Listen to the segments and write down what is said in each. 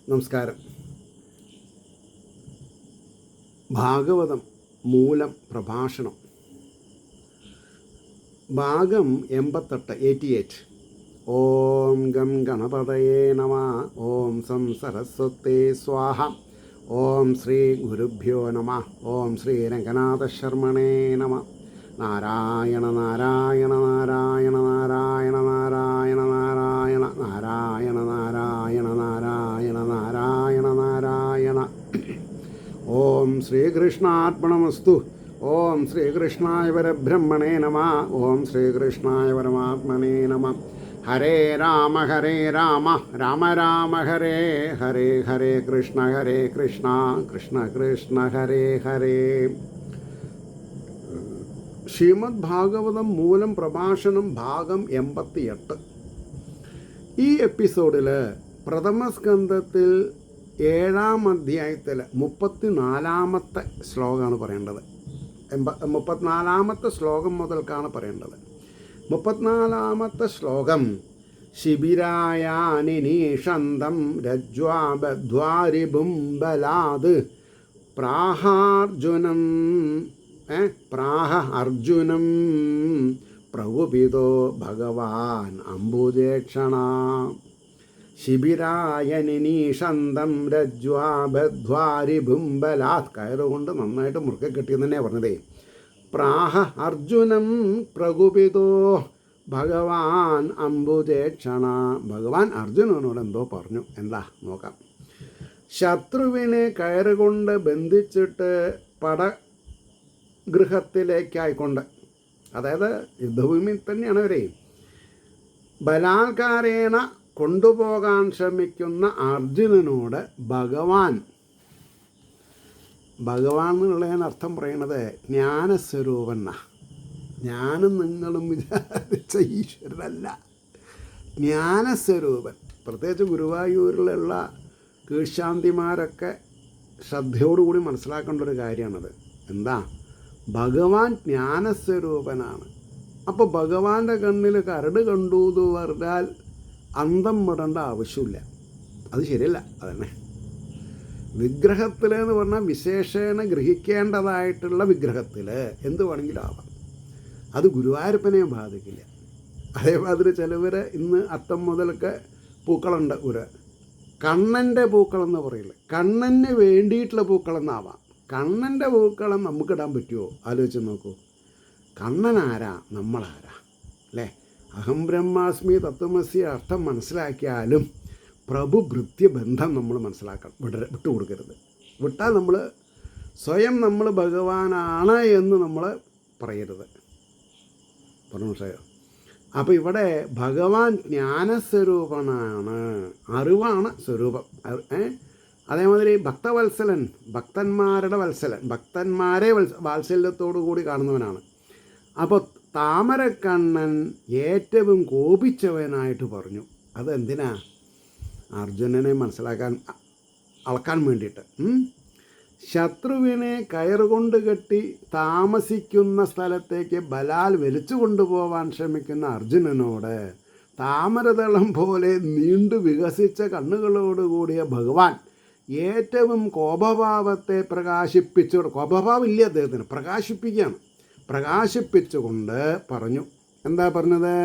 നമസ്കാരം. ഭാഗവതം മൂലം പ്രഭാഷണം ഭാഗം 88. ഓം ഗം ഗണപതയേ നമഃ. ഓം സം സരസ്വതേ സ്വാഹ. ഓം ശ്രീ ഗുരുഭ്യോ നമഃ. ഓം ശ്രീ രംഗനാഥശർമ്മണേ നമഃ. നാരായണ നാരായണ നാരായണ നാരായണ നാരായണ നാരായണ നാരായണ നാരായണ നാരായണ നാരായണ നാരായണ. ഓം ശ്രീകൃഷ്ണാർപ്പണമസ്തു. ഓം ശ്രീകൃഷ്ണായ പരബ്രഹ്മണേ നമഃ. ഓം ശ്രീകൃഷ്ണായ പരമാത്മനേ നമഃ. ഹരേ രാമ രാമ രാമ ഹരേ ഹരേ, ഹരേ കൃഷ്ണ കൃഷ്ണ കൃഷ്ണ ഹരേ ഹരേ. ശ്രീമദ് ഭാഗവതം മൂലം പ്രഭാഷണം ഭാഗം 88. ഈ എപ്പിസോഡിൽ പ്രഥമസ്കന്ധത്തിൽ 7-ാം അധ്യായത്തിൽ 34-ാമത്തെ ശ്ലോകമാണ് പറയേണ്ടത്. 34-ാമത്തെ ശ്ലോകം മുതൽക്കാണ് പറയേണ്ടത്. 34-ാമത്തെ ശ്ലോകം: ശിബിരായാനിനീഷന്തം രജ്വാ ബദ്ധ്വാരിഭും ബലാത് പ്രാഹാർജുനം പ്രകുപിതോ ഭഗവാൻ അംബുജേക്ഷണ. ശിബിരായനിനീഷന്തം രജ്വാ ബദ്ധ്വാരിഭും ബലാത്, കയറുകൊണ്ട് നന്നായിട്ട് മുറുക്കെ കെട്ടിയെന്ന് തന്നെയാണ് പറഞ്ഞതേ. പ്രാഹ അർജുനം പ്രകുപിതോ ഭഗവാൻ അംബുജേക്ഷണ. ഭഗവാൻ അർജുനനോട് എന്തോ പറഞ്ഞു. എന്താ നോക്കാം. ശത്രുവിനെ കയറുകൊണ്ട് ബന്ധിച്ചിട്ട് പടഗൃഹത്തിലേക്കായിക്കൊണ്ട്, അതായത് യുദ്ധഭൂമിയിൽ തന്നെയാണ് അവരെ, ബലാത്കാരേണ കൊണ്ടുപോകാൻ ശ്രമിക്കുന്ന അർജുനനോട് ഭഗവാൻ എന്നുള്ളതിന് അർത്ഥം പറയണത് ജ്ഞാനസ്വരൂപൻ. ഞാനും നിങ്ങളും വിചാരിച്ച ഈശ്വരനല്ല, ജ്ഞാനസ്വരൂപൻ. പ്രത്യേകിച്ച് ഗുരുവായൂരിലുള്ള കീഴ്ശാന്തിമാരൊക്കെ ശ്രദ്ധയോടുകൂടി മനസ്സിലാക്കേണ്ട ഒരു കാര്യമാണത്. എന്താ? ഭഗവാൻ ജ്ഞാനസ്വരൂപനാണ്. അപ്പോൾ ഭഗവാന്റെ കണ്ണിൽ കരട് കണ്ടു എന്ന് പറഞ്ഞാൽ അന്തം വിടേണ്ട ആവശ്യമില്ല. അത് ശരിയല്ല. അതന്നെ വിഗ്രഹത്തിൽ എന്ന് പറഞ്ഞാൽ വിശേഷേണ ഗ്രഹിക്കേണ്ടതായിട്ടുള്ള വിഗ്രഹത്തിൽ എന്ത് വേണമെങ്കിലും ആവാം. അത് ഗുരുവായൂരപ്പനെ ബാധിക്കില്ല. അതേമാതിരി ചിലവർ ഇന്ന് അത്തം മുതലൊക്കെ പൂക്കളുണ്ട്. കണ്ണൻ്റെ പൂക്കളെന്ന് പറയില്ല, കണ്ണന് വേണ്ടിയിട്ടുള്ള പൂക്കളെന്നാവാം. കണ്ണൻ്റെ പൂക്കളം നമുക്കിടാൻ പറ്റുമോ? ആലോചിച്ച് നോക്കൂ. കണ്ണനാരാ, നമ്മളാരാ അല്ലേ? അഹം ബ്രഹ്മാസ്മി തത്വമസി അർത്ഥം മനസ്സിലാക്കിയാലും പ്രഭു ഭൃത്യബന്ധം നമ്മൾ മനസ്സിലാക്കണം. വിട്ടുകൊടുക്കരുത്. വിട്ടാൽ നമ്മൾ സ്വയം നമ്മൾ ഭഗവാനാണ് എന്ന് നമ്മൾ പറയരുത്. പറഞ്ഞു മനസ്സിലായോ? അപ്പോൾ ഇവിടെ ഭഗവാൻ ജ്ഞാനസ്വരൂപനാണ്, അറിവാണ് സ്വരൂപം. അതേമാതിരി ഭക്തവത്സലൻ, ഭക്തന്മാരുടെ വത്സലൻ, ഭക്തന്മാരെ വാത്സല്യത്തോടു കൂടി കാണുന്നവനാണ്. അപ്പോൾ താമരക്കണ്ണൻ ഏറ്റവും കോപിച്ചവനായിട്ട് പറഞ്ഞു. അതെന്തിനാ? അർജുനനെ അളക്കാൻ വേണ്ടിയിട്ട്. ശത്രുവിനെ കയറുകൊണ്ട് കെട്ടി താമസിക്കുന്ന സ്ഥലത്തേക്ക് ബലാൽ വലിച്ചു കൊണ്ടുപോകാൻ ശ്രമിക്കുന്ന അർജുനനോട് താമരതളം പോലെ നീണ്ടു വികസിച്ച കണ്ണുകളോടുകൂടിയ ഭഗവാൻ ഏറ്റവും കോപഭാവത്തെ കോപഭാവം ഇല്ല അദ്ദേഹത്തിന്, പ്രകാശിപ്പിച്ചുകൊണ്ട് പറഞ്ഞു. എന്താ പറഞ്ഞത്?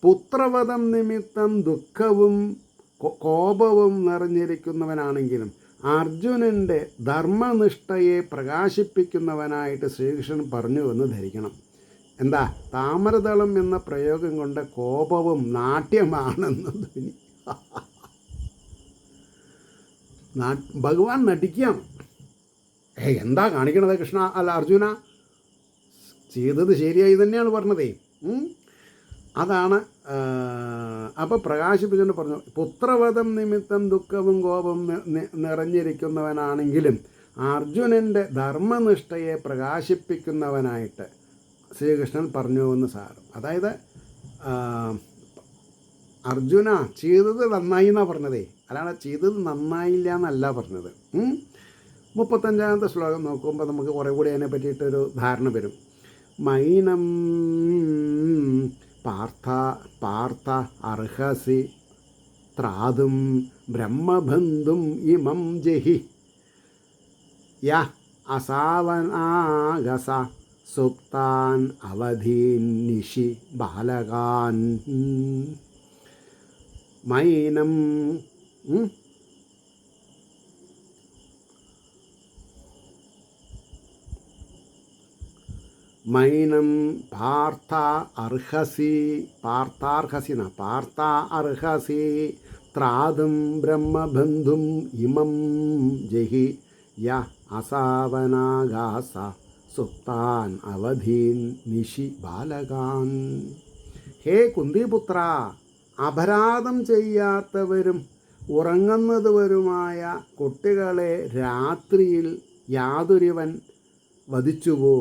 പുത്രവധം നിമിത്തം ദുഃഖവും കോപവും നിറഞ്ഞിരിക്കുന്നവനാണെങ്കിലും അർജുനൻ്റെ ധർമ്മനിഷ്ഠയെ പ്രകാശിപ്പിക്കുന്നവനായിട്ട് ശ്രീകൃഷ്ണൻ പറഞ്ഞു എന്ന് ധരിക്കണം. എന്താ? താമരതളം എന്ന പ്രയോഗം കൊണ്ട് കോപവും നാട്യമാണെന്ന് ധ്വനി. ഭഗവാൻ നടിക്കുകയാണ്. എന്താ കാണിക്കണത് കൃഷ്ണ, അല്ല അർജുന? ചെയ്തത് ശരിയായി തന്നെയാണ് പറഞ്ഞതേ. അതാണ്. അപ്പോൾ പ്രകാശിപ്പിച്ചുകൊണ്ട് പറഞ്ഞു, പുത്രവധം നിമിത്തം ദുഃഖവും കോപവും നിറഞ്ഞിരിക്കുന്നവനാണെങ്കിലും അർജുനൻ്റെ ധർമ്മനിഷ്ഠയെ പ്രകാശിപ്പിക്കുന്നവനായിട്ട് ശ്രീകൃഷ്ണൻ പറഞ്ഞു എന്ന് സാരം. അതായത് അർജുന ചെയ്തത് നന്നായി എന്നാണ് പറഞ്ഞതേ, അല്ലാതെ ചെയ്തത് നന്നായില്ല എന്നല്ല പറഞ്ഞത്. 35-ാമത്തെ ശ്ലോകം നോക്കുമ്പോൾ നമുക്ക് കുറേ കൂടി അതിനെ പറ്റിയിട്ടൊരു ധാരണ വരും. മൈനം പാർത്ഥ അർഹസി ത്രാതും ബ്രഹ്മബന്ധും ഇമം ജഹി യ അസാവനാഗസ സുപ്താൻ അവധീൻ നിശി ബാലകാൻ മൈനം മൈനം പാർത്ഥ അർഹസി ത്രാതും ബ്രഹ്മബന്ധും ഇമം ജഹി യ അസാവനാഗാസ സുപ്താൻ അവധീൻ നിശി ബാലകാൻ. ഹേ കുന്തിപുത്ര, അപരാധം ചെയ്യാത്തവരും ഉറങ്ങുന്നതുവരുമായ കുട്ടികളെ രാത്രിയിൽ യാതൊരുവൻ വധിച്ചുവോ?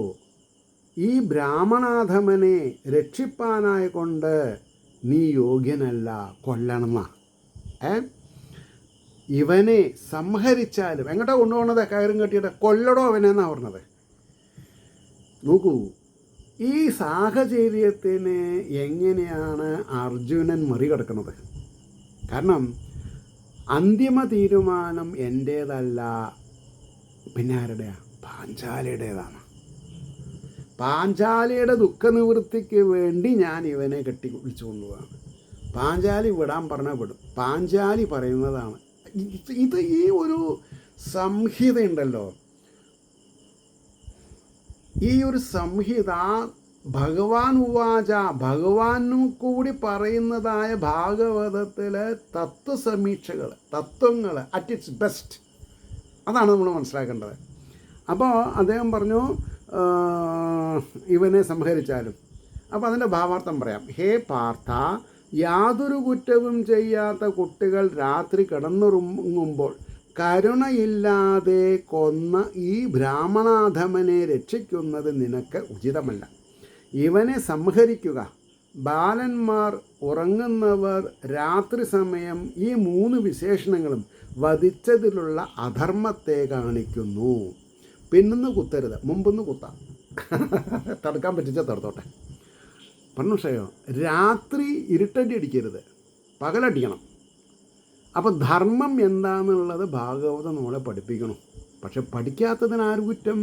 ഈ ബ്രാഹ്മണാധമനെ രക്ഷിപ്പാനായി കൊണ്ട് നീ യോഗ്യനല്ല, കൊല്ലണമെന്ന. ഇവനെ സംഹരിച്ചാലും എങ്ങോട്ടാ കൊണ്ടുപോകണത്? കയറും കെട്ടിയിട്ട് കൊല്ലടോ അവനെന്നാണ് പറഞ്ഞത്. നോക്കൂ, ഈ സാഹചര്യത്തിന് എങ്ങനെയാണ് അർജുനൻ മറികടക്കുന്നത്? കാരണം അന്തിമ തീരുമാനം എൻ്റേതല്ല, പിന്നെ ആരുടെയാ? പാഞ്ചാലിയുടേതാണ്. പാഞ്ചാലിയുടെ ദുഃഖനിവൃത്തിക്ക് വേണ്ടി ഞാൻ ഇവനെ കെട്ടിപ്പിടിച്ചു കൊണ്ടുപോവാണ്. പാഞ്ചാലി വിടാൻ പറഞ്ഞാൽ വിടും. പാഞ്ചാലി പറയുന്നതാണ് ഇത്. ഈ ഒരു സംഹിതയുണ്ടല്ലോ, ഈ ഒരു സംഹിത ഭഗവാൻ ഉവാച, ഭഗവാനും കൂടി പറയുന്നതായ ഭാഗവതത്തിലെ തത്വസമീക്ഷകൾ, തത്വങ്ങൾ അറ്റ് ഇറ്റ്സ് ബെസ്റ്റ്, അതാണ് നമ്മൾ മനസ്സിലാക്കേണ്ടത്. അപ്പോൾ അദ്ദേഹം പറഞ്ഞു ഇവനെ സംഹരിച്ചാലും. അപ്പോൾ അതിൻ്റെ ഭാവാർത്ഥം പറയാം. ഹേ പാർത്ഥ, യാതൊരു കുറ്റവും ചെയ്യാത്ത കുട്ടികൾ രാത്രി കിടന്നുറങ്ങുമ്പോൾ കരുണയില്ലാതെ കൊന്ന ഈ ബ്രാഹ്മണാധമനെ രക്ഷിക്കുന്നത് നിനക്ക് ഉചിതമല്ല. ഇവനെ സംഹരിക്കുക. ബാലന്മാർ, ഉറങ്ങുന്നവർ, രാത്രി സമയം, ഈ 3 വിശേഷണങ്ങളും വധിച്ചതിലുള്ള അധർമ്മത്തെ കാണിക്കുന്നു. പിന്നൊന്ന് കുത്തരുത്, മുമ്പൊന്ന് കുത്താം. തടുക്കാൻ പറ്റിച്ചാൽ തടുത്തോട്ടെ. പറഞ്ഞു ഷയോ, രാത്രി ഇരുട്ടടി അടിക്കരുത്, പകലടിക്കണം. അപ്പോൾ ധർമ്മം എന്താണെന്നുള്ളത് ഭാഗവതം നമ്മളെ പഠിപ്പിക്കണം. പക്ഷെ പഠിക്കാത്തതിന് ആര് കുറ്റം?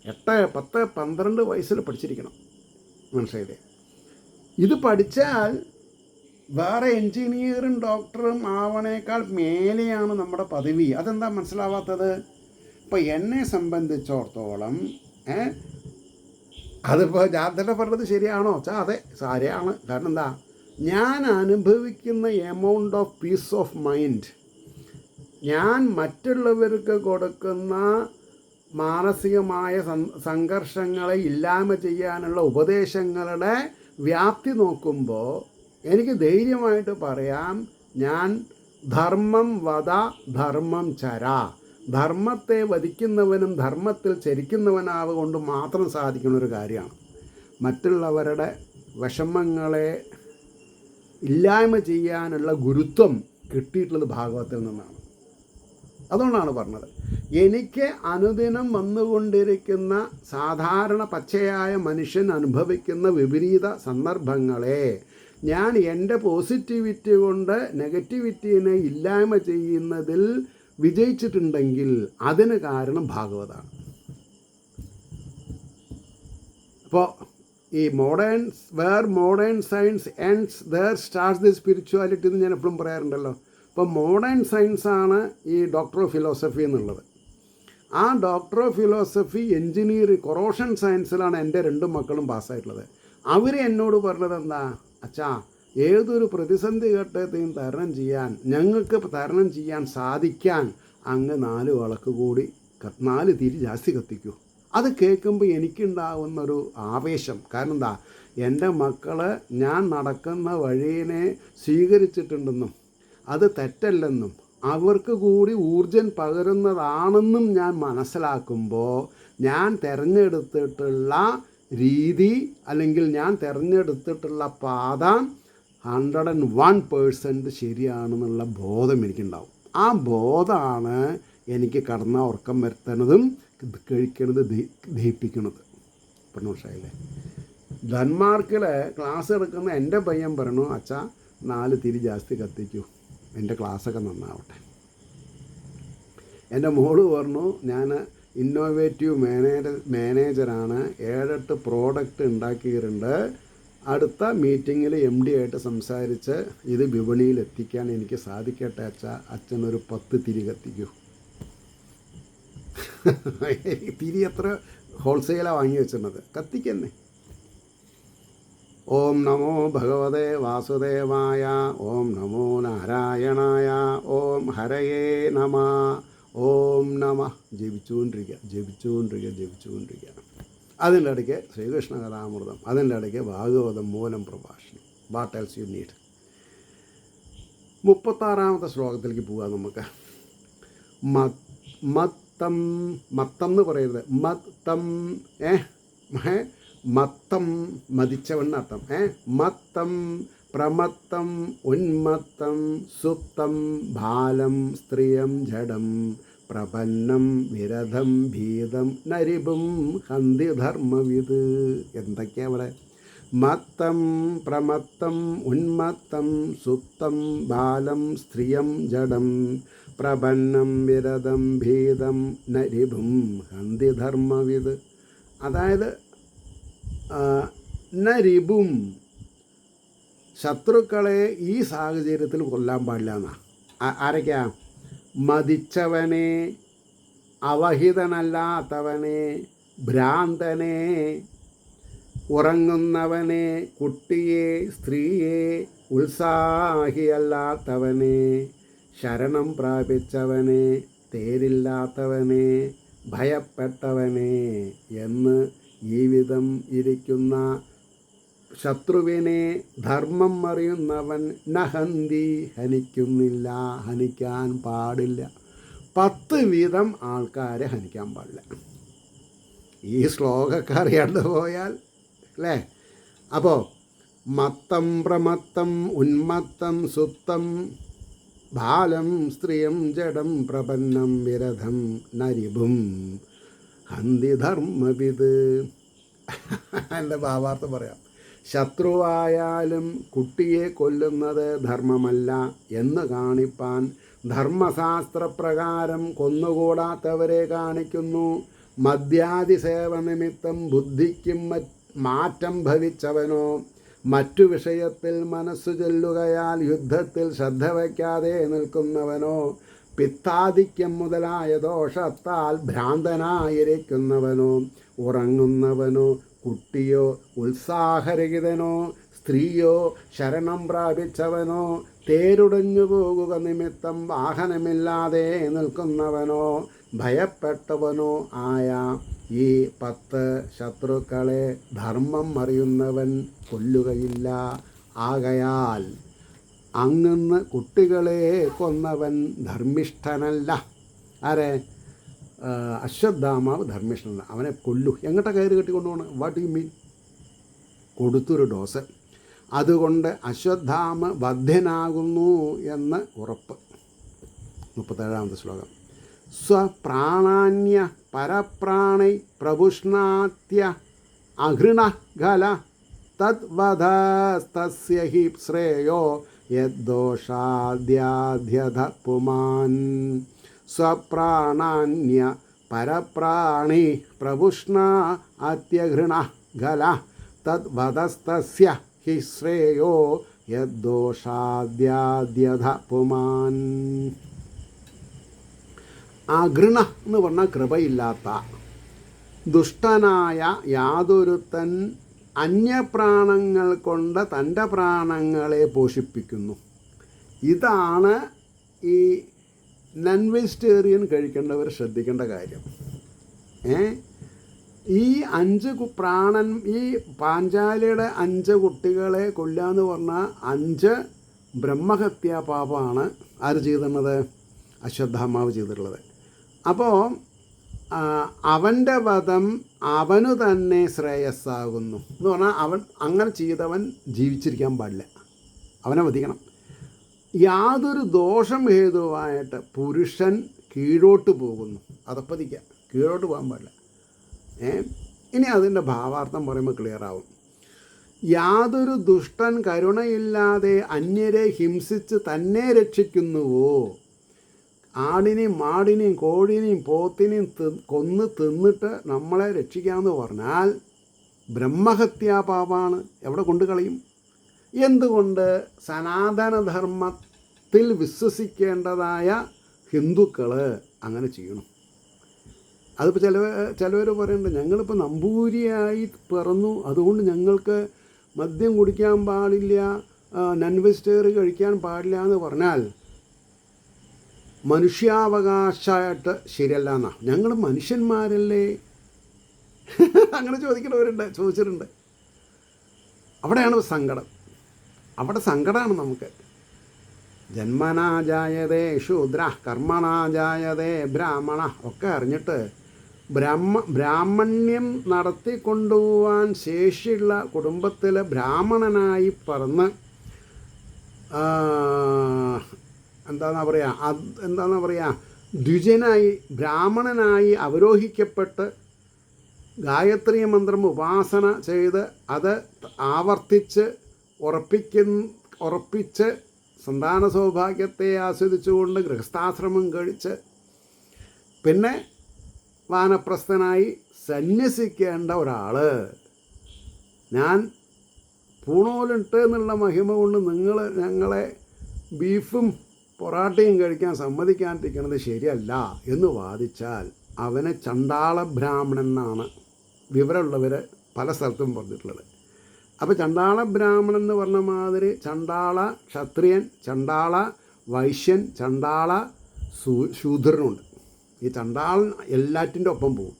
8, 10, 12 വയസ്സിൽ പഠിച്ചിരിക്കണം. മനസ്സിലായില്ലേ? ഇത് പഠിച്ചാൽ വേറെ എൻജിനീയറും ഡോക്ടറും ആവണേക്കാൾ മേലെയാണ് നമ്മുടെ പദവി. അതെന്താ മനസ്സിലാവാത്തത്? ഇപ്പോൾ എന്നെ സംബന്ധിച്ചിടത്തോളം അതിപ്പോൾ ഞാൻ തന്നെ പറഞ്ഞത് ശരിയാണോ വെച്ചാൽ അതെ, ശരിയാണ്. കാരണം എന്താ, ഞാൻ അനുഭവിക്കുന്ന amount of peace of mind, ഞാൻ മറ്റുള്ളവർക്ക് കൊടുക്കുന്ന മാനസികമായ സംഘർഷങ്ങളെ ഇല്ലായ്മ ചെയ്യാനുള്ള ഉപദേശങ്ങളുടെ വ്യാപ്തി നോക്കുമ്പോൾ എനിക്ക് ധൈര്യമായിട്ട് പറയാം, ഞാൻ ധർമ്മം വധ ധർമ്മം ചര, ധർമ്മത്തെ വധിക്കുന്നവനും ധർമ്മത്തിൽ ചരിക്കുന്നവനാവുകൊണ്ട് മാത്രം സാധിക്കുന്ന ഒരു കാര്യമാണ്. മറ്റുള്ളവരുടെ വിഷമങ്ങളെ ഇല്ലായ്മ ചെയ്യാനുള്ള ഗുരുത്വം കിട്ടിയിട്ടുള്ളത് ഭാഗവത്തിൽ നിന്നാണ്. അതുകൊണ്ടാണ് പറഞ്ഞത്, എനിക്ക് അനുദിനം വന്നുകൊണ്ടിരിക്കുന്ന സാധാരണ പച്ചയായ മനുഷ്യൻ അനുഭവിക്കുന്ന വിപരീത സന്ദർഭങ്ങളെ ഞാൻ എൻ്റെ പോസിറ്റിവിറ്റി കൊണ്ട് നെഗറ്റിവിറ്റീനെ ഇല്ലായ്മ ചെയ്യുന്നതിൽ വിജയിച്ചിട്ടുണ്ടെങ്കിൽ അതിന് കാരണം ഭാഗവതമാണ്. അപ്പോൾ ഈ modern science ends there starts the spirituality എന്ന് ഞാൻ എപ്പോഴും പറയാറുണ്ടല്ലോ. അപ്പോൾ മോഡേൺ സയൻസാണ് ഈ ഡോക്ടർ ഓഫ് ഫിലോസഫി എന്നുള്ളത്. ആ ഡോക്ടർ ഓഫ് ഫിലോസഫി കൊറോഷൻ സയൻസിലാണ് എൻ്റെ 2 മക്കളും പാസ്സായിട്ടുള്ളത്. അവർ എന്നോട് പറഞ്ഞത് എന്താ, അച്ഛാ, ഏതൊരു പ്രതിസന്ധി ഘട്ടത്തെയും ഞങ്ങൾക്ക് തരണം ചെയ്യാൻ സാധിക്കാൻ അങ്ങ് 4 വിളക്ക് കൂടി 4 തിരി ജാസ്തി കത്തിക്കൂ. അത് കേൾക്കുമ്പോൾ എനിക്കുണ്ടാകുന്നൊരു ആവേശം. കാരണം എന്താ, എൻ്റെ മക്കൾ ഞാൻ നടക്കുന്ന വഴിയെ സ്വീകരിച്ചിട്ടുണ്ടെന്നും അത് തെറ്റല്ലെന്നും അവർക്ക് കൂടി ഊർജം പകരുന്നതാണെന്നും ഞാൻ മനസ്സിലാക്കുമ്പോൾ ഞാൻ തിരഞ്ഞെടുത്തിട്ടുള്ള രീതി അല്ലെങ്കിൽ ഞാൻ തിരഞ്ഞെടുത്തിട്ടുള്ള പാത 101% ശരിയാണെന്നുള്ള ബോധം എനിക്കുണ്ടാവും. ആ ബോധമാണ് എനിക്ക് കടന്ന ഉറക്കം വരുത്തുന്നതും കഴിക്കണത് ദഹിപ്പിക്കണത്. പെണ്ണുഷായില്ലേ, ഡെൻമാർക്കിൽ ക്ലാസ് എടുക്കുന്ന എൻ്റെ പയ്യൻ പറഞ്ഞു, അച്ഛാ, 4 തിരി ജാസ്തി കത്തിക്കൂ, എൻ്റെ ക്ലാസ്സൊക്കെ നന്നാവട്ടെ. എൻ്റെ മോള് പറഞ്ഞു ഞാൻ ഇന്നോവേറ്റീവ് മാനേജറാണ്, 7-8 പ്രോഡക്റ്റ് ഉണ്ടാക്കിയിട്ടുണ്ട്. അടുത്ത മീറ്റിങ്ങിൽ MD ആയിട്ട് സംസാരിച്ച് ഇത് വിപണിയിൽ എത്തിക്കാൻ എനിക്ക് സാധിക്കട്ടെ അച്ഛനൊരു 10 തിരി കത്തിക്കൂ. തിരി എത്ര ഹോൾസെയിലാണ് വാങ്ങി വെച്ചിരുന്നത്, കത്തിക്കന്നെ. ഓം നമോ ഭഗവതേ വാസുദേവായ, ഓം നമോ നാരായണായ, ഓം ഹരയേ നമ, ഓം നമ. ജപിച്ചുകൊണ്ടിരിക്കുക. അതിൻ്റെ ഇടയ്ക്ക് ശ്രീകൃഷ്ണ കഥാമൃതം, അതിൻ്റെ ഇടയ്ക്ക് ഭാഗവതം മൂലം പ്രഭാഷണം. What else you need. 36-ാമത്തെ ശ്ലോകത്തിലേക്ക് പോകാം നമുക്ക്. മത്തം എന്ന് പറയരുത്, മത്തം മതിച്ചവൻ അർത്ഥം. മത്തം പ്രമത്തം ഉന്മത്തം സുപ്തം ബാലം സ്ത്രീയം ജഡം പ്രപന്നം വിരധം ഭീതം നരിപും ഹന്തി ധർമ്മവിത്. എന്തൊക്കെയാ അവിടെ? മത്തം പ്രമത്തം ഉന്മത്തം സുപ്തം ബാലം സ്ത്രീയം ജഡം പ്രപന്നം വിരധം ഭീതം നരിപും ഹന്തി ധർമ്മവിത്. അതായത് നരിപും, ശത്രുക്കളെ ഈ സാഹചര്യത്തിൽ കൊല്ലാൻ പാടില്ല എന്നാ. ആരൊക്കെയാ? മതിച്ചവനെ, അവഹിതനല്ലാത്തവനെ, ഭ്രാന്തനെ, ഉറങ്ങുന്നവനെ, കുട്ടിയെ, സ്ത്രീയെ, ഉത്സാഹിയല്ലാത്തവനെ, ശരണം പ്രാപിച്ചവനെ, തേരില്ലാത്തവനെ, ഭയപ്പെട്ടവനെ എന്ന് ഈ വിധം ഇരിക്കുന്ന ശത്രുവിനെ ധർമ്മം അറിയുന്നവൻ നഹന്തി ഹനിക്കുന്നില്ല, ഹനിക്കാൻ പാടില്ല. 10 വീതം ആൾക്കാരെ ഹനിക്കാൻ പാടില്ല. ഈ ശ്ലോകമൊക്കെ അറിയാണ്ട് പോയാൽ അല്ലേ. അപ്പോൾ മത്തം പ്രമത്തം ഉന്മത്തം സുപ്തം ബാലം സ്ത്രീയം ജഡം പ്രപന്നം വിരധം നരിപും ഹന്തി ധർമ്മവിത്. എൻ്റെ ഭാവാർത്ഥം പറയാം. ശത്രുവായാലും കുട്ടിയെ കൊല്ലുന്നത് ധർമ്മമല്ല എന്ന് കാണിപ്പാൻ ധർമ്മശാസ്ത്രപ്രകാരം കൊന്നുകൂടാത്തവരെ കാണിക്കുന്നു. മദ്യാദി സേവനനിമിത്തം ബുദ്ധിക്കും മാറ്റം ഭവിച്ചവനോ, മറ്റു വിഷയത്തിൽ മനസ്സു ചെല്ലുകയാൽ യുദ്ധത്തിൽ ശ്രദ്ധ വയ്ക്കാതെ നിൽക്കുന്നവനോ, പിത്താധിക്യം മുതലായ ദോഷത്താൽ ഭ്രാന്തനായിരിക്കുന്നവനോ, ഉറങ്ങുന്നവനോ, കുട്ടിയോ, ഉത്സാഹരഹിതനോ, സ്ത്രീയോ, ശരണം പ്രാപിച്ചവനോ, തേരുടഞ്ഞു പോകുക നിമിത്തം വാഹനമില്ലാതെ നിൽക്കുന്നവനോ, ഭയപ്പെട്ടവനോ ആയ ഈ 10 ശത്രുക്കളെ ധർമ്മം അറിയുന്നവൻ കൊല്ലുകയില്ല. ആകയാൽ അങ്ങന്ന് കുട്ടികളെ കൊന്നവൻ ധർമ്മിഷ്ഠനല്ല. ആരെ? അശ്വത്ഥാമാവ് ധർമ്മിഷ്ഠനല്ല. അവനെ കൊല്ലു. എങ്ങോട്ടാ കയറി കെട്ടിക്കൊണ്ടുപോകണം? What you mean? കൊടുത്തൊരു ഡോസ്. അതുകൊണ്ട് അശ്വത്ഥാമ വധ്യനാകുന്നു എന്ന് ഉറപ്പ്. 37-ാമത്തെ ശ്ലോകം. സ്വപ്രാണാന്യ പരപ്രാണൈ പ്രപുഷ്ണാത്യ അഘൃണഘല തദ്വധസ്തസ്യ ഹി ശ്രേയോ യദ്ദോഷാദ്യാധ്യധ പുമാൻ. സ്വപ്രാണാന്യ പരപ്രാണൈ പ്രപുഷ്ണാ അത്യഘൃണഘല തദ്വധസ്തസ്യ ഹി ശ്രേയോ യദ്ദോഷാദ്യാധ്യധ പുമാൻ. അഘൃണ എന്ന് പറഞ്ഞാൽ കൃപയില്ലാത്ത, ദുഷ്ടനായ യാതൊരുത്തൻ അന്യപ്രാണങ്ങൾ കൊണ്ട് തൻ്റെ പ്രാണങ്ങളെ പോഷിപ്പിക്കുന്നു. ഇതാണ് ഈ നോൺ വെജിറ്റേറിയൻ കഴിക്കേണ്ടവർ ശ്രദ്ധിക്കേണ്ട കാര്യം. ഈ 5 പ്രാണൻ, ഈ പാഞ്ചാലിയുടെ 5 കുട്ടികളെ കൊല്ലാന്ന് പറഞ്ഞാൽ 5 ബ്രഹ്മഹത്യാ പാപമാണ് ആര് ചെയ്തിരുന്നത്? അശ്വത്ഥാമാവ് ചെയ്തിട്ടുള്ളത്. അപ്പോൾ അവൻ്റെ വധം അവനു തന്നെ ശ്രേയസ്സാകുന്നു എന്ന് പറഞ്ഞാൽ അവൻ അങ്ങനെ ചെയ്തവൻ ജീവിച്ചിരിക്കാൻ പാടില്ല, അവനെ വധിക്കണം. യാതൊരു ദോഷം ഹേതുവായിട്ട് പുരുഷൻ കീഴോട്ട് പോകുന്നു, അതപ്പതിക്കുക, കീഴോട്ട് പോകാൻ പാടില്ല. ഇനി അതിൻ്റെ ഭാവാർത്ഥം പറയുമ്പോൾ ക്ലിയർ ആവും. യാതൊരു ദുഷ്ടൻ കരുണയില്ലാതെ അന്യരെ ഹിംസിച്ച് തന്നെ രക്ഷിക്കുന്നുവോ? ആടിനെയും മാടിനെയും കോഴിനെയും പോത്തിനെയും കൊന്ന് തിന്നിട്ട് നമ്മളെ രക്ഷിക്കാമെന്ന് പറഞ്ഞാൽ ബ്രഹ്മഹത്യാപാപാണ്. എവിടെ കൊണ്ട് കളയും? എന്തുകൊണ്ട്? സനാതനധർമ്മത്തിൽ വിശ്വസിക്കേണ്ടതായ ഹിന്ദുക്കൾ അങ്ങനെ ചെയ്യണം. അതിപ്പോൾ ചിലവർ പറയുന്നുണ്ട്, ഞങ്ങളിപ്പോൾ നമ്പൂതിരിയായി പിറന്നു, അതുകൊണ്ട് ഞങ്ങൾക്ക് മദ്യം കുടിക്കാൻ പാടില്ല, നോൺ വെജിറ്റേറിയൻ കഴിക്കാൻ പാടില്ല എന്ന് പറഞ്ഞാൽ മനുഷ്യാവകാശമായിട്ട് ശരിയല്ല എന്നാ. ഞങ്ങൾ മനുഷ്യന്മാരല്ലേ? അങ്ങനെ ചോദിച്ചിട്ടുണ്ട്. അവിടെയാണ് സങ്കടം. അവിടെ സങ്കടമാണ് നമുക്ക്. ജന്മനാജായതേ ശൂദ്ര കർമ്മണാജായതേ ബ്രാഹ്മണ ഒക്കെ അറിഞ്ഞിട്ട് ബ്രാഹ്മണ്യം നടത്തിക്കൊണ്ടുപോകാൻ ശേഷിയുള്ള കുടുംബത്തിൽ ബ്രാഹ്മണനായി പറന്ന് എന്താണെന്നാ പറയുക ദ്വിജനായി ബ്രാഹ്മണനായി അവരോഹിക്കപ്പെട്ട് ഗായത്രി മന്ത്രം ഉപാസന ചെയ്ത് അത് ആവർത്തിച്ച് ഉറപ്പിച്ച് സന്താന സൗഭാഗ്യത്തെ ആസ്വദിച്ചുകൊണ്ട് ഗൃഹസ്ഥാശ്രമം കഴിച്ച് പിന്നെ വാനപ്രസ്ഥനായി സന്യസിക്കേണ്ട ഒരാൾ ഞാൻ പൂണോലിട്ട് എന്നുള്ള മഹിമ കൊണ്ട് ഞങ്ങളെ ബീഫും പൊറാട്ടയും കഴിക്കാൻ സമ്മതിക്കാണ്ടിരിക്കുന്നത് ശരിയല്ല എന്ന് വാദിച്ചാൽ അവനെ ചണ്ടാള ബ്രാഹ്മണൻ എന്നാണ് വിവരമുള്ളവർ പല സ്ഥലത്തും പറഞ്ഞിട്ടുള്ളത്. അപ്പോൾ ചണ്ടാള ബ്രാഹ്മണൻ എന്ന് പറഞ്ഞ മാതിരി ചണ്ടാള ക്ഷത്രിയൻ, ചണ്ടാള വൈശ്യൻ, ചണ്ടാള ശൂദ്രനുണ്ട്. ഈ ചണ്ടാളൻ എല്ലാറ്റിൻ്റെ ഒപ്പം പോകും.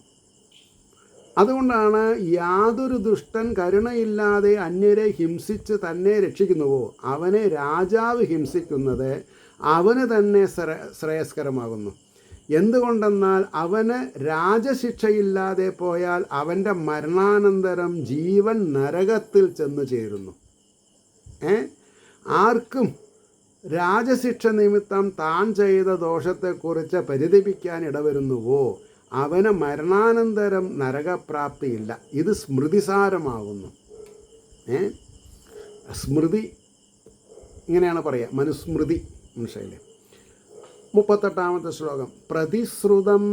അതുകൊണ്ടാണ് യാതൊരു ദുഷ്ടൻ കരുണയില്ലാതെ അന്യരെ ഹിംസിച്ച് തന്നെ രക്ഷിക്കുന്നുവോ അവനെ രാജാവ് ഹിംസിക്കുന്നത് അവന് തന്നെ ശ്രേയസ്കരമാകുന്നു. എന്തുകൊണ്ടെന്നാൽ അവന് രാജശിക്ഷയില്ലാതെ പോയാൽ അവൻ്റെ മരണാനന്തരം ജീവൻ നരകത്തിൽ ചെന്ന് ചേരുന്നു. ആർക്കും രാജശിക്ഷ നിമിത്തം താൻ ചെയ്ത ദോഷത്തെക്കുറിച്ച് പരിതപിക്കാൻ ഇടവരുന്നുവോ അവന് മരണാനന്തരം നരകപ്രാപ്തിയില്ല. ഇത് സ്മൃതിസാരമാകുന്നു. സ്മൃതി ഇങ്ങനെയാണ് പറയുക, മനുസ്മൃതി മനസ്സിലെ 38-ാമത്തെ ശ്ലോകം. പ്രതിശ്രുതം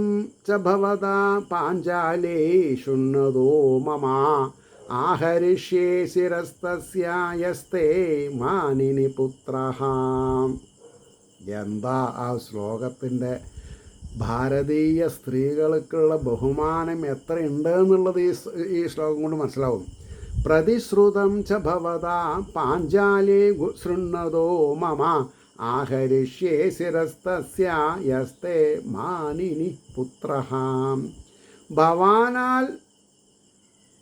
ച ഭവതാ പാഞ്ചാലേ ശുണ്ണതോ മമ ആഹരിഷ്യേ ശിരസ്തസ്യായസ്തേ മാനിനി പുത്രഃ. എന്താ ആ ശ്ലോകത്തിൻ്റെ ഭാരതീയ സ്ത്രീകൾക്കുള്ള ബഹുമാനം എത്രയുണ്ട് എന്നുള്ളത് ഈ ശ്ലോകം കൊണ്ട് മനസ്സിലാവും. പ്രതിശ്രുതം ച ഭവതാ പാഞ്ചാലേ ശൃണ്ണതോ മമ ആഹരിഷ്യേ ശിരസ്തസ്യായസ്തേ മാനിനി പുത്രഃ. ഭവാനാൽ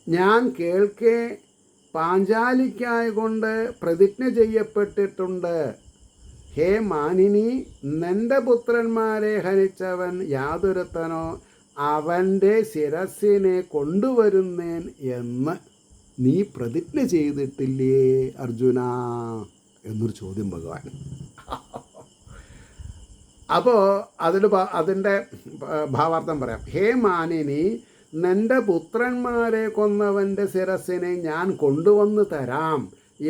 ഞാൻ കേൾക്കെ പാഞ്ചാലിക്കായകൊണ്ട് പ്രതിജ്ഞ ചെയ്യപ്പെട്ടിട്ടുണ്ട്. ഹേ മാനിനി, നിൻ്റെ പുത്രന്മാരെ ഹനിച്ചവൻ യാതൊരുത്തനോ അവൻ്റെ ശിരസ്സിനെ കൊണ്ടുവരുന്നേൻ എന്ന് നീ പ്രതിജ്ഞ ചെയ്തിട്ടില്ലേ അർജുന എന്നൊരു ചോദ്യം ഭഗവാൻ. അപ്പോൾ അതിൻ്റെ ഭാവാർത്ഥം പറയാം. ഹേ മാനിനി, നിൻ്റെ പുത്രന്മാരെ കൊന്നവൻ്റെ ശിരസ്സിനെ ഞാൻ കൊണ്ടുവന്ന് തരാം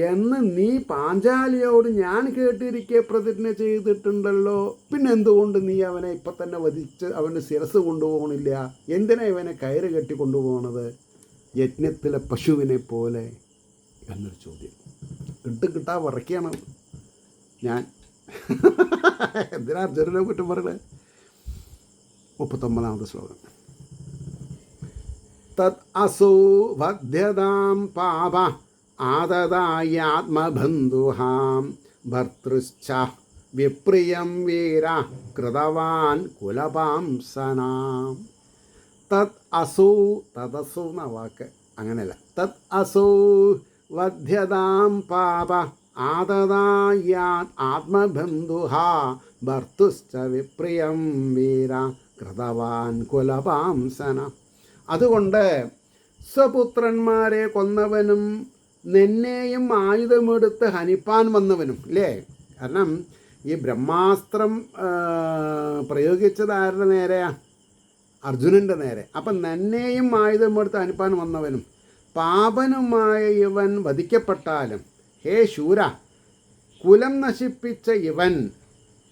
എന്ന് നീ പാഞ്ചാലിയോട് ഞാൻ കേട്ടിരിക്കെ പ്രതിജ്ഞ ചെയ്തിട്ടുണ്ടല്ലോ. പിന്നെ എന്തുകൊണ്ട് നീ അവനെ ഇപ്പം തന്നെ വധിച്ച് അവൻ്റെ ശിരസ് കൊണ്ടുപോകണില്ല? എന്തിനാ ഇവനെ കയറ് കെട്ടി കൊണ്ടുപോകണത് യജ്ഞത്തിലെ പശുവിനെ പോലെ എന്നൊരു ചോദ്യം. കിട്ടാ വറയ്ക്കുകയാണ് ഞാൻ. എന്തിനാ അർജുനനെ കുറ്റം പറയുന്നത്? 39-ാമത്തെ ശ്ലോകം. തത് അസോ വധ്യതാം പാപ ആദദായാത്മബന്ധുഹാം ഭർതൃശ്ച വിപ്രിയം വീര കൃതവാൻ കുലപാംസനാം. തത് അസോ, തദസോ എന്ന വാക്ക് അങ്ങനെയല്ല. തത് അസോ വധ്യതാം പാപ ആദദായാത് ആത്മബന്ധുഹാ ഭർത്തുശ്ച വിപ്രിയം വീര കൃതവാൻ കുലപാംസന. അതുകൊണ്ട് സ്വപുത്രന്മാരെ കൊന്നവനും നിന്നെയും ആയുധമെടുത്ത് ഹനിപ്പാൻ വന്നവനും അല്ലേ? കാരണം ഈ ബ്രഹ്മാസ്ത്രം പ്രയോഗിച്ചത് ആരുടെ നേരെയാ? അർജുനൻ്റെ നേരെ. അപ്പം നിന്നെയും ആയുധമെടുത്ത് ഹനിപ്പാൻ വന്നവനും പാപനുമായ ഇവൻ വധിക്കപ്പെട്ടാലും, ഹേ ശൂര, കുലം നശിപ്പിച്ച ഇവൻ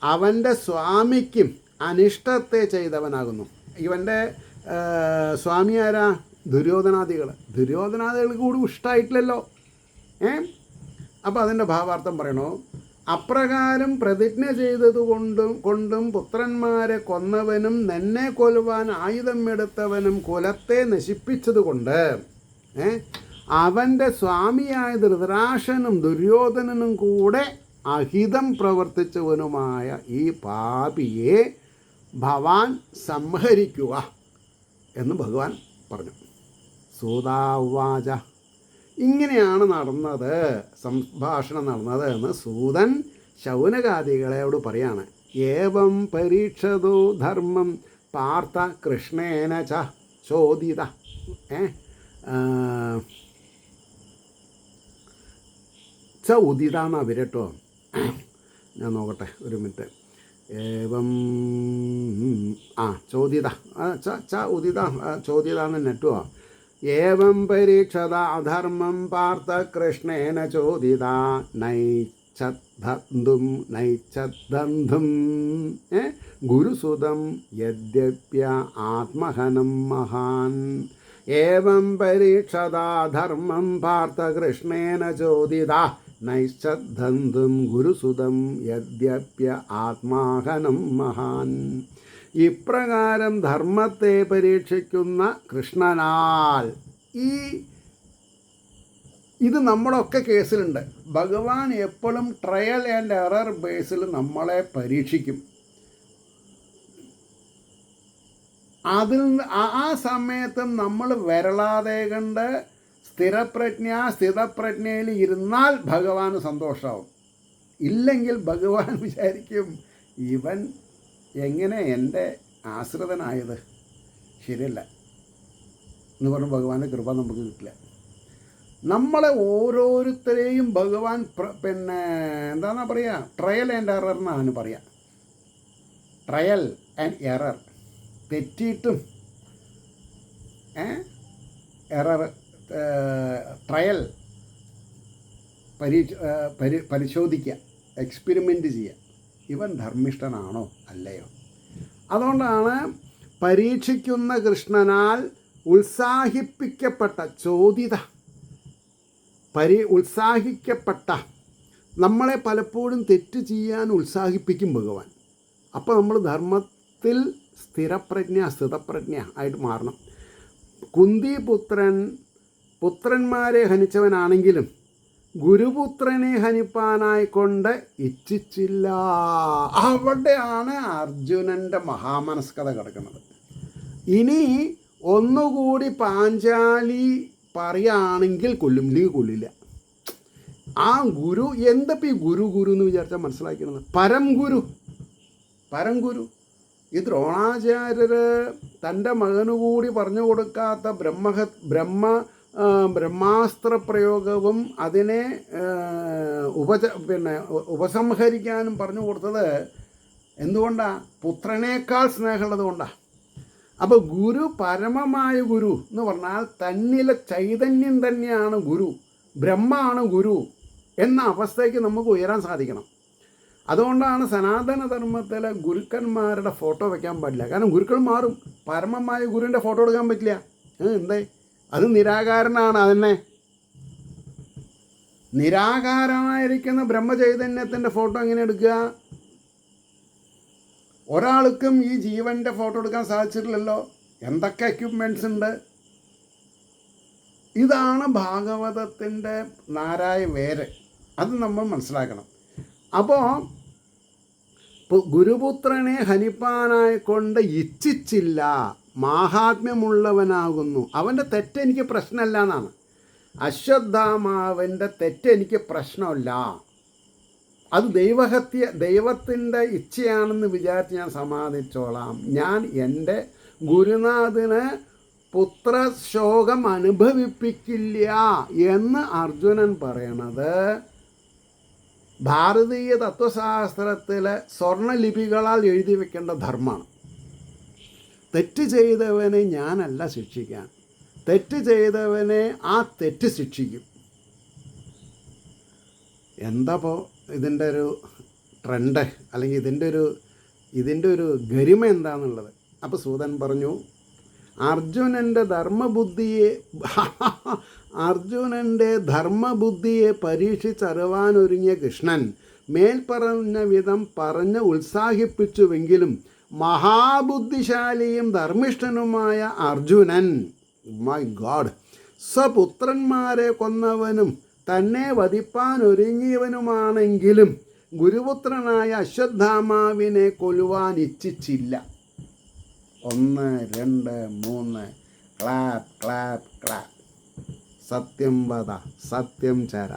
അവൻ്റെ സ്വാമിക്കും അനിഷ്ടത്തെ ചെയ്തവനാകുന്നു. ഇവൻ്റെ സ്വാമി ആരാ? ദുര്യോധനാദികൾക്ക് കൂടി ഇഷ്ടമായിട്ടില്ലല്ലോ. അപ്പോൾ അതിൻ്റെ ഭാവാർത്ഥം പറയണോ? അപ്രകാരം പ്രതിജ്ഞ കൊണ്ടും പുത്രന്മാരെ കൊന്നവനും നിന്നെ കൊല്ലുവാൻ ആയുധം എടുത്തവനും കുലത്തെ നശിപ്പിച്ചതുകൊണ്ട് അവൻ്റെ സ്വാമിയായ ധൃതരാഷ്ട്രനും ദുര്യോധനനും കൂടെ അഹിതം പ്രവർത്തിച്ചവനുമായ ഈ പാപിയെ ഭവാൻ സംഹരിക്കുക എന്ന് ഭഗവാൻ പറഞ്ഞു. സൂതാവാച, ഇങ്ങനെയാണ് നടന്നത്, സംഭാഷണം നടന്നത് എന്ന് സൂതൻ ശൗനകാദികളോട് പറയാണ്. ഏവം പരീക്ഷതു ധർമ്മം പാർത്ഥ കൃഷ്ണേന ച ചോദിത. ഉദിത എന്നാ വരട്ടോ, ഞാൻ നോക്കട്ടെ ഒരു മിനിറ്റ്. ഏവം ചോദിത ഉദിത ചോദിത എന്ന് നെട്ടുവാ. ഏവം പരീക്ഷത അധർമ്മം പാർത്ഥ കൃഷ്ണേന ചോദിത നൈച്ഛദ്ധന്ധും ഗുരുസുതം യദ്യപ്യ ആത്മഹനം മഹാൻ. ഏവം പരീക്ഷത ധർമ്മം പാർത്ഥ കൃഷ്ണേന ചോദിത നൈശ്ചദ്ധന്ധും ഗുരുസുതം യദ്യപ്യ ആത്മാഹനം മഹാൻ. ഇപ്രകാരം ധർമ്മത്തെ പരീക്ഷിക്കുന്ന കൃഷ്ണനാൽ, ഇത് നമ്മളൊക്കെ കേസിലുണ്ട്. ഭഗവാൻ എപ്പോഴും ട്രയൽ ആൻഡ് എറർ ബേസിൽ നമ്മളെ പരീക്ഷിക്കും. അതിൽ ആ സമയത്തും നമ്മൾ വിരളാതെ കണ്ട് സ്ഥിതപ്രജ്ഞയിൽ ഇരുന്നാൽ ഭഗവാന് സന്തോഷമാവും. ഇല്ലെങ്കിൽ ഭഗവാൻ വിചാരിക്കും, ഇവൻ എങ്ങനെ എൻ്റെ ആശ്രിതനായത്, ശരിയല്ല എന്ന് പറഞ്ഞ് ഭഗവാന്റെ കൃപ നമുക്ക് കിട്ടില്ല. നമ്മളെ ഓരോരുത്തരെയും ഭഗവാൻ എന്താണെന്നാ പറയുക, ട്രയൽ ആൻഡ് എറർ എന്നാണ് പറയുക. ട്രയൽ ആൻഡ് എറർ, തെറ്റിയിട്ടും എറർ, ട്രയൽ പരിശോധിക്കുക, എക്സ്പെരിമെൻ്റ് ചെയ്യുക. ഇവൻ ധർമ്മിഷ്ഠനാണോ അല്ലയോ? അതുകൊണ്ടാണ് പരീക്ഷിക്കുന്ന കൃഷ്ണനാൽ ഉത്സാഹിപ്പിക്കപ്പെട്ട ഉത്സാഹിക്കപ്പെട്ട നമ്മളെ പലപ്പോഴും തെറ്റ് ചെയ്യാൻ ഉത്സാഹിപ്പിക്കും ഭഗവാൻ. അപ്പോൾ നമ്മൾ ധർമ്മത്തിൽ സ്ഥിതപ്രജ്ഞ ആയിട്ട് മാറണം. കുന്തി പുത്രന്മാരെ ഹനിച്ചവനാണെങ്കിലും ഗുരുപുത്രനെ ഹനിപ്പാനായിക്കൊണ്ട് ഇച്ഛിച്ചില്ല. അവിടെയാണ് അർജുനൻ്റെ മഹാമനസ്കത കിടക്കുന്നത്. ഇനി ഒന്നുകൂടി പാഞ്ചാലി പറയുകയാണെങ്കിൽ കൊല്ലും, ഇല്ലെങ്കിൽ കൊല്ലില്ല. ആ ഗുരു എന്തപ്പോൾ ഈ ഗുരു എന്ന് വിചാരിച്ചാൽ മനസ്സിലാക്കുന്നത്? പരംഗുരു. ഈ ദ്രോണാചാര്യർ തൻ്റെ മകനു കൂടി പറഞ്ഞു കൊടുക്കാത്ത ബ്രഹ്മാസ്ത്ര പ്രയോഗവും അതിനെ ഉപസംഹരിക്കാനും പറഞ്ഞു കൊടുത്തത് എന്തുകൊണ്ടാണ്? പുത്രനേക്കാൾ സ്നേഹമുള്ളത് കൊണ്ടാണ്. അപ്പോൾ ഗുരു, പരമമായ ഗുരു എന്ന് പറഞ്ഞാൽ തന്നിലെ ചൈതന്യം തന്നെയാണ് ഗുരു, ബ്രഹ്മാണ് ഗുരു എന്ന അവസ്ഥയ്ക്ക് നമുക്ക് ഉയരാൻ സാധിക്കണം. അതുകൊണ്ടാണ് സനാതനധർമ്മത്തിലെ ഗുരുക്കന്മാരുടെ ഫോട്ടോ വയ്ക്കാൻ പാടില്ല. കാരണം ഗുരുക്കൾ മാറും. പരമമായ ഗുരുവിൻ്റെ ഫോട്ടോ എടുക്കാൻ പറ്റില്ല. എന്തേ? അത് നിരാകാരനാണ്. അതന്നെ നിരാകാരമായിരിക്കുന്ന ബ്രഹ്മചൈതന്യത്തിൻ്റെ ഫോട്ടോ എങ്ങനെ എടുക്കുക? ഒരാൾക്കും ഈ ജീവൻ്റെ ഫോട്ടോ എടുക്കാൻ സാധിച്ചിട്ടില്ലല്ലോ. എന്തൊക്കെ എക്യുപ്മെൻറ്റ്സ് ഉണ്ട്. ഇതാണ് ഭാഗവതത്തിൻ്റെ നാരായ വേര്. അത് നമ്മൾ മനസ്സിലാക്കണം. അപ്പോൾ ഗുരുപുത്രനെ ഹനിപ്പാനായിക്കൊണ്ട് ഇച്ഛിച്ചില്ല, മാഹാത്മ്യമുള്ളവനാകുന്നു. അവൻ്റെ തെറ്റെനിക്ക് പ്രശ്നമല്ല എന്നാണ്. അശ്വത്ഥാമാവിൻ്റെ തെറ്റെനിക്ക് പ്രശ്നമല്ല. അത് ദൈവത്തിൻ്റെ ഇച്ഛയാണെന്ന് വിചാരിച്ച് ഞാൻ സമാധിച്ചോളാം. ഞാൻ എൻ്റെ ഗുരുനാഥന് പുത്രശോകം അനുഭവിപ്പിക്കില്ല എന്ന് അർജുനൻ പറയണത് ഭാരതീയ തത്വശാസ്ത്രത്തിലെ സ്വർണ്ണലിപികളാൽ എഴുതി വെക്കേണ്ട ധർമ്മമാണ്. തെറ്റ് ചെയ്തവനെ ഞാനല്ല ശിക്ഷിക്കാൻ, തെറ്റ് ചെയ്തവനെ ആ തെറ്റ് ശിക്ഷിക്കും. എന്താപ്പോൾ ഇതിൻ്റെ ഒരു ട്രെൻഡ്, അല്ലെങ്കിൽ ഇതിൻ്റെ ഒരു ഗരിമ എന്താണെന്നുള്ളത്? അപ്പോൾ സൂതൻ പറഞ്ഞു, അർജുനൻ്റെ ധർമ്മബുദ്ധിയെ പരീക്ഷിച്ചറിവാനൊരുങ്ങിയ കൃഷ്ണൻ മേൽപ്പറഞ്ഞ വിധം പറഞ്ഞ് ഉത്സാഹിപ്പിച്ചുവെങ്കിലും മഹാബുദ്ധിശാലിയും ധർമ്മിഷ്ഠനുമായ അർജുനൻ, മൈ ഗോഡ്, സ്വപുത്രന്മാരെ കൊന്നവനും തന്നെ വധിപ്പാനൊരുങ്ങിയവനുമാണെങ്കിലും ഗുരുപുത്രനായ അശ്വത്ഥാമാവിനെ കൊല്ലുവാൻ ഇച്ഛിച്ചില്ല. 1 2 3 ക്ലാപ്പ് ക്ലാപ്പ് ക്ലാപ്പ്. സത്യം വദ സത്യം ചര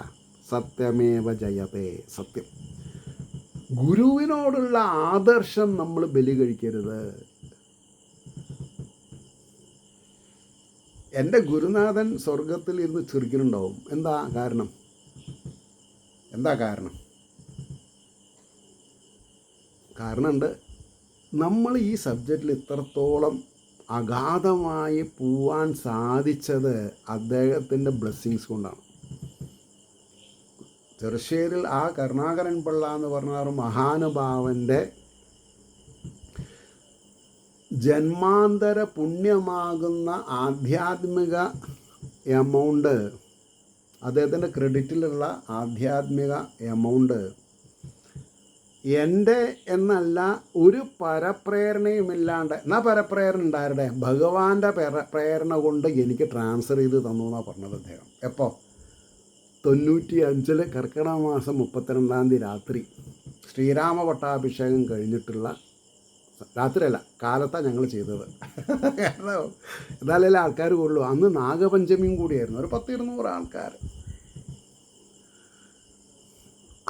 സത്യമേവ ജയതേ. സത്യം. ഗുരുവിനോടുള്ള ആദർശം നമ്മൾ ബലി കഴിക്കരുത്. എൻ്റെ ഗുരുനാഥൻ സ്വർഗത്തിൽ ഇരുന്ന് ചിരിക്കുന്നുണ്ടാവും. എന്താ കാരണം? കാരണമുണ്ട്. നമ്മൾ ഈ സബ്ജക്റ്റിൽ ഇത്രത്തോളം അഗാധമായി പോവാൻ സാധിച്ചത് അദ്ദേഹത്തിൻ്റെ ബ്ലെസ്സിങ്സ് കൊണ്ടാണ്. ചെറുശ്ശേരിൽ ആ കരുണാകരൻ പിള്ള എന്ന് പറഞ്ഞ ഒരു മഹാനുഭാവൻ്റെ ജന്മാന്തര പുണ്യമാകുന്ന ആധ്യാത്മിക എമൗണ്ട്, അദ്ദേഹത്തിൻ്റെ ക്രെഡിറ്റിലുള്ള ആധ്യാത്മിക എമൗണ്ട് എൻ്റെ എന്നല്ല ഒരു പരപ്രേരണയുമില്ലാണ്ട്, എന്നാൽ പരപ്രേരണ ഉണ്ടായിരുടെ ഭഗവാന്റെ പ്രേരണ കൊണ്ട് എനിക്ക് ട്രാൻസ്ഫർ ചെയ്ത് തന്നു എന്നാണ് പറഞ്ഞത് അദ്ദേഹം. എപ്പോൾ? 95 കർക്കിടക മാസം 32 രാത്രി, ശ്രീരാമ പട്ടാഭിഷേകം കഴിഞ്ഞിട്ടുള്ള രാത്രിയല്ല, കാലത്താണ് ഞങ്ങൾ ചെയ്തത്. കാരണം എന്നാലല്ലേ ആൾക്കാർ കൂടുള്ളൂ. അന്ന് നാഗപഞ്ചമിയും കൂടിയായിരുന്നു. ഒരു 10-200 ആൾക്കാർ.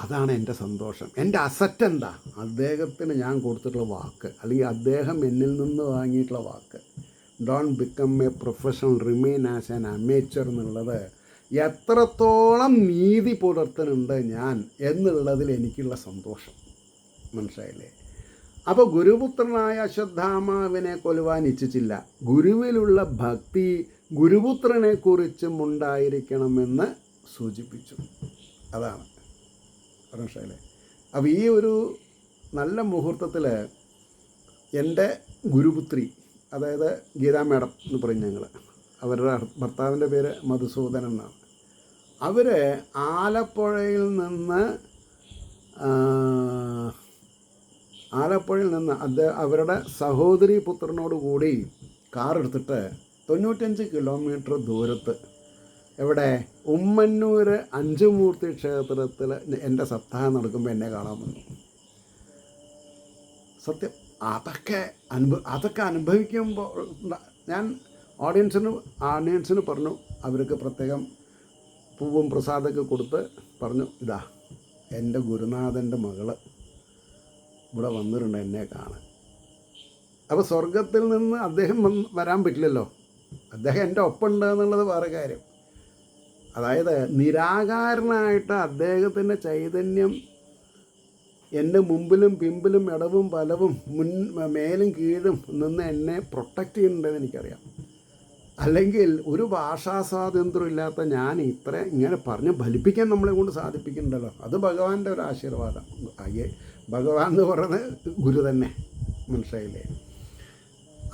അതാണ് എൻ്റെ സന്തോഷം. എൻ്റെ അസറ്റ് എന്താ? അദ്ദേഹത്തിന് ഞാൻ കൊടുത്തിട്ടുള്ള വാക്ക്, അല്ലെങ്കിൽ അദ്ദേഹം എന്നിൽ നിന്ന് വാങ്ങിയിട്ടുള്ള വാക്ക്, don't become a professional, remain as an amateur എന്നുള്ളത് എത്രത്തോളം നീതി പുലർത്തുന്നുണ്ട് ഞാൻ എന്നുള്ളതിൽ എനിക്കുള്ള സന്തോഷം. മനസ്സിലായില്ലേ? അപ്പോൾ ഗുരുപുത്രനായ അശ്വത്ഥാമാവിനെ കൊല്ലുവാൻ ഇച്ഛിച്ചില്ല. ഗുരുവിലുള്ള ഭക്തി ഗുരുപുത്രനെക്കുറിച്ചും ഉണ്ടായിരിക്കണമെന്ന് സൂചിപ്പിച്ചു. അതാണ് മനസ്സിലായില്ലേ? അപ്പോൾ ഈ ഒരു നല്ല മുഹൂർത്തത്തിൽ എൻ്റെ ഗുരുപുത്രി, അതായത് ഗീതാ മേഡം എന്ന് പറയും ഞങ്ങൾ, അവരുടെ ഭർത്താവിൻ്റെ പേര് മധുസൂദനൻ എന്നാണ്. അവർ ആലപ്പുഴയിൽ നിന്ന് അവരുടെ സഹോദരി പുത്രനോട് കൂടി കാറെടുത്തിട്ട് 95 കിലോമീറ്റർ ദൂരത്ത്, എവിടെ, ഉമ്മന്നൂർ അഞ്ചുമൂർത്തി ക്ഷേത്രത്തിൽ എൻ്റെ സപ്താഹം നടക്കുമ്പോൾ എന്നെ കാണാൻ വന്നു. സത്യം, അതൊക്കെ അനുഭവിക്കുമ്പോൾ ഞാൻ ഓഡിയൻസിന് പറഞ്ഞു, അവർക്ക് പ്രത്യേകം പൂവും പ്രസാദമൊക്കെ കൊടുത്ത് പറഞ്ഞു, ഇതാ എൻ്റെ ഗുരുനാഥൻ്റെ മകള് ഇവിടെ വന്നിട്ടുണ്ട് എന്നെ കാണാൻ. അപ്പോൾ സ്വർഗത്തിൽ നിന്ന് അദ്ദേഹം വരാൻ പറ്റില്ലല്ലോ, അദ്ദേഹം എൻ്റെ ഒപ്പം ഉണ്ട് എന്നുള്ളത് വേറെ കാര്യം. അതായത് നിരാകാരനായിട്ട് അദ്ദേഹത്തിൻ്റെ ചൈതന്യം എൻ്റെ മുമ്പിലും പിമ്പിലും ഇടവും വലവും മേലും കീഴും നിന്ന് എന്നെ പ്രൊട്ടക്റ്റ് ചെയ്യുന്നുണ്ടെന്ന് എനിക്കറിയാം. അല്ലെങ്കിൽ ഒരു ഭാഷാ സ്വാതന്ത്ര്യം ഇല്ലാത്ത ഞാൻ ഇങ്ങനെ പറഞ്ഞ് ഫലിപ്പിക്കാൻ നമ്മളെ കൊണ്ട് സാധിപ്പിക്കുന്നുണ്ടല്ലോ, അത് ഭഗവാന്റെ ഒരു ആശീർവാദം. ഭഗവാൻ എന്ന് പറയുന്നത് ഗുരു തന്നെ. മനസ്സിലായില്ലേ?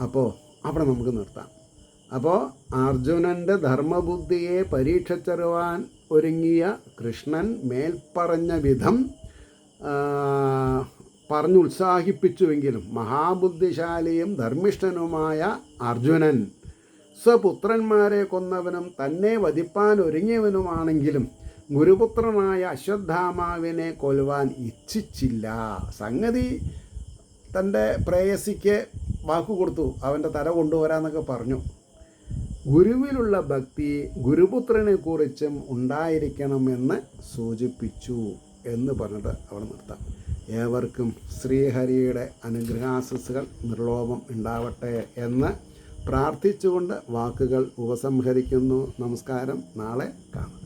അപ്പോൾ അവിടെ നമുക്ക് നിർത്താം. അപ്പോൾ അർജുനൻ്റെ ധർമ്മബുദ്ധിയെ പരീക്ഷിച്ചറിവാൻ ഒരുങ്ങിയ കൃഷ്ണൻ മേൽപ്പറഞ്ഞ വിധം പറഞ്ഞുത്സാഹിപ്പിച്ചുവെങ്കിലും മഹാബുദ്ധിശാലിയും ധർമ്മിഷ്ഠനുമായ അർജുനൻ സ്വപുത്രന്മാരെ കൊന്നവനും തന്നെ വധിപ്പാൻ ഒരുങ്ങിയവനുമാണെങ്കിലും ഗുരുപുത്രനായ അശ്വത്ഥാമാവിനെ കൊല്ലുവാൻ ഇച്ഛിച്ചില്ല. സംഗതി തൻ്റെ പ്രേയസിക്ക് വാക്കു കൊടുത്തു, അവൻ്റെ തല കൊണ്ടുവരാമെന്നൊക്കെ പറഞ്ഞു. ഗുരുവിലുള്ള ഭക്തി ഗുരുപുത്രനെക്കുറിച്ചും ഉണ്ടായിരിക്കണമെന്ന് സൂചിപ്പിച്ചു എന്ന് പറഞ്ഞിട്ട് അവിടെ നിർത്താം. ഏവർക്കും ശ്രീഹരിയുടെ അനുഗ്രഹാശിസ്സുകൾ നിർലോഭം ഉണ്ടാവട്ടെ എന്ന് പ്രാർത്ഥിച്ചുകൊണ്ട് വാക്കുകൾ ഉപസംഹരിക്കുന്നു. നമസ്കാരം. നാളെ കാണാം.